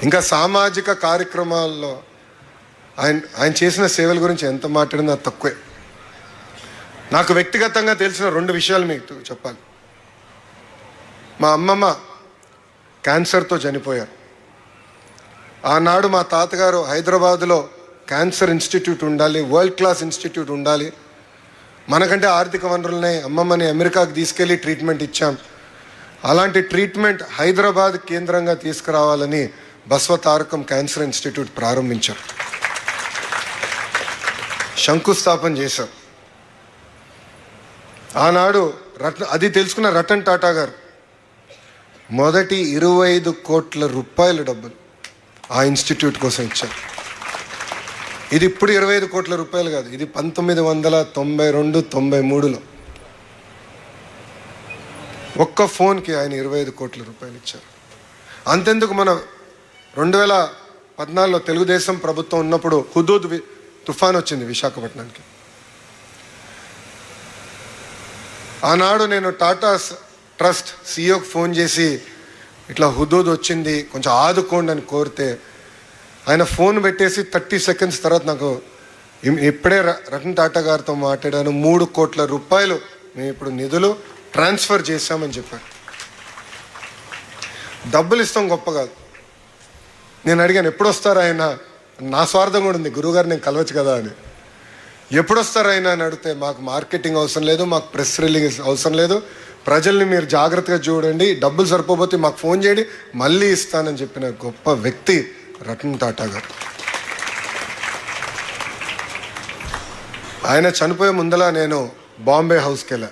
ఇంకా సామాజిక కార్యక్రమాల్లో ఆయన చేసిన సేవల గురించి ఎంత మాట్లాడినా తక్కువే. నాకు వ్యక్తిగతంగా తెలిసిన 2 విషయాలు మీకు చెప్పాలి. మా అమ్మమ్మ క్యాన్సర్తో చనిపోయారు. ఆనాడు మా తాతగారు హైదరాబాదులో క్యాన్సర్ ఇన్స్టిట్యూట్ ఉండాలి, వరల్డ్ క్లాస్ ఇన్స్టిట్యూట్ ఉండాలి, మనకంటే ఆర్థిక వనరులనే అమ్మమ్మని అమెరికాకు తీసుకెళ్ళి ట్రీట్మెంట్ ఇచ్చాం, అలాంటి ట్రీట్మెంట్ హైదరాబాద్ కేంద్రంగా తీసుకురావాలని బసవతారకం క్యాన్సర్ ఇన్స్టిట్యూట్ ప్రారంభించారు, శంకుస్థాపన చేశారు. ఆనాడు అది తెలుసుకున్న రతన్ టాటా గారు మొదటి 25 కోట్ల రూపాయల డబ్బులు ఆ ఇన్స్టిట్యూట్ కోసం ఇచ్చారు. ఇది ఇప్పుడు 25 కోట్ల రూపాయలు కాదు, ఇది 1992-93లో ఒక్క ఫోన్కి ఆయన 25 కోట్ల రూపాయలు ఇచ్చారు. అంతెందుకు, మన 2014లో తెలుగుదేశం ప్రభుత్వం ఉన్నప్పుడు హుదూద్ తుఫాన్ వచ్చింది విశాఖపట్నానికి. ఆనాడు నేను టాటా ట్రస్ట్ సిఇఓకి ఫోన్ చేసి ఇట్లా హుదూద్ వచ్చింది కొంచెం ఆదుకోండి అని కోరితే ఆయన ఫోన్ పెట్టేసి 30 సెకండ్స్ తర్వాత నాకు ఇప్పుడే రతన్ టాటా గారితో మాట్లాడాను, 3 కోట్ల రూపాయలు మేము ఇప్పుడు నిధులు ట్రాన్స్ఫర్ చేశామని చెప్పారు. డబ్బులు ఇస్తాం గొప్ప కాదు. నేను అడిగాను ఎప్పుడు వస్తారు ఆయన, నా స్వార్థం కూడా ఉంది, గురువుగారు నేను కలవచ్చు కదా అని. ఎప్పుడు వస్తారు ఆయన అని అడిగితే మాకు మార్కెటింగ్ అవసరం లేదు, మాకు ప్రెస్ రిలీజ్ అవసరం లేదు, ప్రజల్ని మీరు జాగ్రత్తగా చూడండి, డబ్బులు సరిపోతే మాకు ఫోన్ చేయండి మళ్ళీ ఇస్తానని చెప్పిన గొప్ప వ్యక్తి రతన్ టాటా గారు. ఆయన చనిపోయే ముందల నేను బాంబే హౌస్కి వెళ్ళా.